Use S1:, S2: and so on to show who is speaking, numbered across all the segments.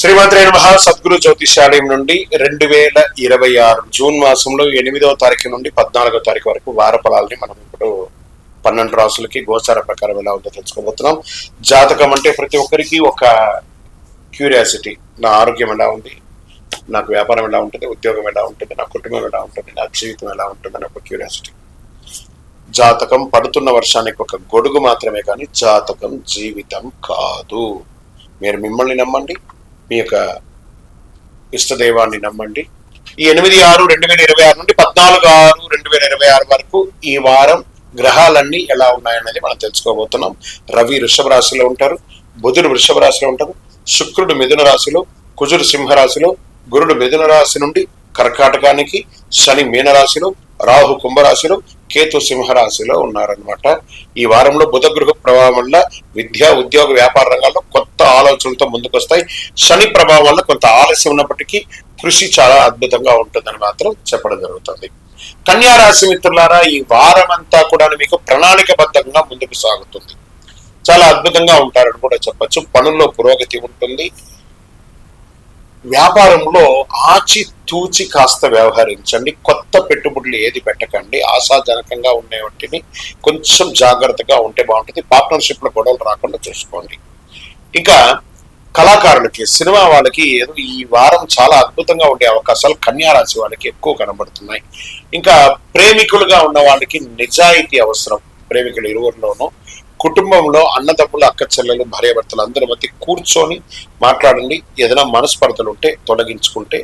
S1: శ్రీమాత్రే నమః. సద్గురు జ్యోతిష్యాలయం నుండి 2026 జూన్ మాసంలో 8వ తారీఖు నుండి 14వ తారీఖు వరకు వార ఫలాలని మనం ఇప్పుడు 12 రాసులకి గోచార ప్రకారం ఎలా ఉందో తెలుసుకోబోతున్నాం. జాతకం అంటే ప్రతి ఒక్కరికి ఒక క్యూరియాసిటీ. నా ఆరోగ్యం ఎలా ఉంది, నాకు వ్యాపారం ఎలా ఉంటుంది, ఉద్యోగం ఎలా ఉంటుంది, నా కుటుంబం ఎలా ఉంటుంది, నా జీవితం ఎలా ఉంటుంది అని ఒక క్యూరియాసిటీ. జాతకం పడుతున్న వర్షానికి ఒక గొడుగు మాత్రమే, కానీ జాతకం జీవితం కాదు. మీరు మిమ్మల్ని నమ్మండి, మీ యొక్క ఇష్టదైవాన్ని నమ్మండి. ఈ 8/6/2026 నుండి 14/6/2026 వరకు ఈ వారం గ్రహాలన్నీ ఎలా ఉన్నాయనేది మనం తెలుసుకోబోతున్నాం. రవి వృషభ రాశిలో ఉంటారు, బుధుడు వృషభ రాశిలో ఉంటారు, శుక్రుడు మిథున రాశిలో, కుజుడు సింహరాశిలో, గురుడు మిథున రాశి నుండి కర్కాటకానికి, శని మీనరాశిలో, రాహు కుంభరాశిలో, కేతు సింహరాశిలో ఉన్నారనమాట. ఈ వారంలో బుధ గృహ ప్రభావం వల్ల విద్య, ఉద్యోగ, వ్యాపార రంగాల్లో కొత్త ఆలోచనలతో ముందుకొస్తాయి. శని ప్రభావం వల్ల కొంత ఆలస్యం ఉన్నప్పటికీ కృషి చాలా అద్భుతంగా ఉంటుందని మాత్రం చెప్పడం జరుగుతుంది. కన్యా రాశి మిత్రులారా, ఈ వారం అంతా కూడా మీకు ప్రణాళికబద్ధంగా ముందుకు సాగుతుంది. చాలా అద్భుతంగా ఉంటారని కూడా చెప్పచ్చు. పనుల్లో పురోగతి ఉంటుంది. వ్యాపారంలో ఆచి తూచి కాస్త వ్యవహరించండి. కొత్త పెట్టుబడులు ఏది పెట్టకండి. ఆశాజనకంగా ఉండే వాటిని కొంచెం జాగ్రత్తగా ఉంటే బాగుంటుంది. పార్ట్నర్షిప్ లో గొడవలు రాకుండా చూసుకోండి. ఇంకా కళాకారులకి, సినిమా వాళ్ళకి ఏదో ఈ వారం చాలా అద్భుతంగా ఉండే అవకాశాలు కన్యా రాశి వాళ్ళకి ఎక్కువ కనబడుతున్నాయి. ఇంకా ప్రేమికులుగా ఉన్న వాళ్ళకి నిజాయితీ అవసరం. ప్రేమికులు ఇరువురిలోనూ, కుటుంబంలో అన్నదమ్ములు, అక్క చెల్లెలు, భార్యాభర్తలు అందరి మధ్య కూర్చొని మాట్లాడండి. ఏదైనా మనస్పర్ధలు ఉంటే తొలగించుకుంటే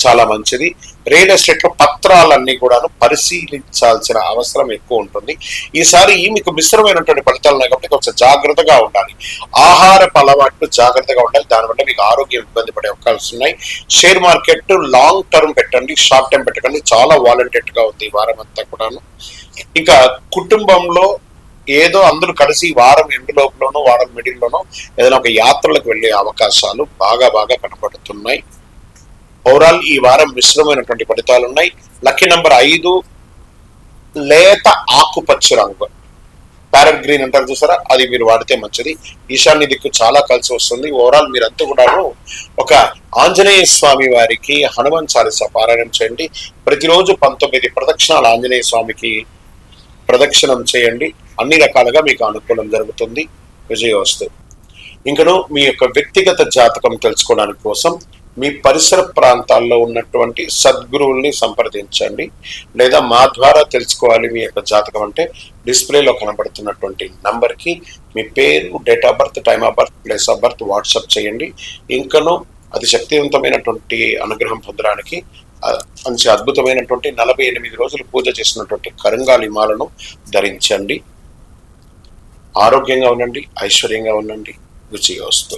S1: చాలా మంచిది. రియల్ ఎస్టేట్ లో పత్రాలన్నీ కూడాను పరిశీలించాల్సిన అవసరం ఎక్కువ ఉంటుంది. ఈసారి మీకు మిశ్రమైనటువంటి ఫలితాలు ఉన్నాయి కాబట్టి కొంచెం జాగ్రత్తగా ఉండాలి. ఆహారపు అలవాట్లు జాగ్రత్తగా ఉండాలి. దానివల్ల మీకు ఆరోగ్యం ఇబ్బంది పడే అవకాశాలు ఉన్నాయి. షేర్ మార్కెట్ లాంగ్ టర్మ్ పెట్టండి, షార్ట్ టర్మ్ పెట్టకండి. చాలా వాలంటెడ్ గా ఉంది ఈ వారం అంతా కూడాను. ఇంకా కుటుంబంలో ఏదో అందరూ కలిసి వారం ఎండు లోపలనో వారం మిడిల్లోనో ఏదైనా ఒక యాత్రలకు వెళ్ళే అవకాశాలు బాగా కనబడుతున్నాయి. ఓవరాల్ ఈ వారం మిశ్రమైనటువంటి ఫలితాలు ఉన్నాయి. లక్కీ నంబర్ 5 లేత ఆకుపచ్చ రంగు, ప్యారెట్ గ్రీన్ అంటారు చూసారా, అది మీరు వాడితే మంచిది. ఈశాన్య దిక్కు చాలా కలిసి వస్తుంది. ఓవరాల్ మీరంతా కూడాను ఒక ఆంజనేయ స్వామి వారికి హనుమాన్ చాలీసా పారాయణం చేయండి. ప్రతిరోజు 19 ప్రదక్షిణాలు ఆంజనేయ స్వామికి ప్రదక్షిణం చేయండి. అన్ని రకాలుగా మీకు అనుకూలం జరుగుతుంది. విజయోస్తు. ఇంకను మీ యొక్క వ్యక్తిగత జాతకం తెలుసుకోవడానికి కోసం మీ పరిసర ప్రాంతాల్లో ఉన్నటువంటి సద్గురువుల్ని సంప్రదించండి. లేదా మా ద్వారా తెలుసుకోవాలి మీ యొక్క జాతకం అంటే డిస్ప్లేలో కనబడుతున్నటువంటి నంబర్కి మీ పేరు, date of birth, time of birth, place of birth WhatsApp చేయండి. ఇంకను అతి శక్తివంతమైనటువంటి అనుగ్రహం పొందడానికి మంచి అద్భుతమైనటువంటి 48 రోజులు పూజ చేసినటువంటి కరంగాలి మాలను ధరించండి. ఆరోగ్యంగా ఉండండి, ఐశ్వర్యంగా ఉండండి. విజయోస్తు.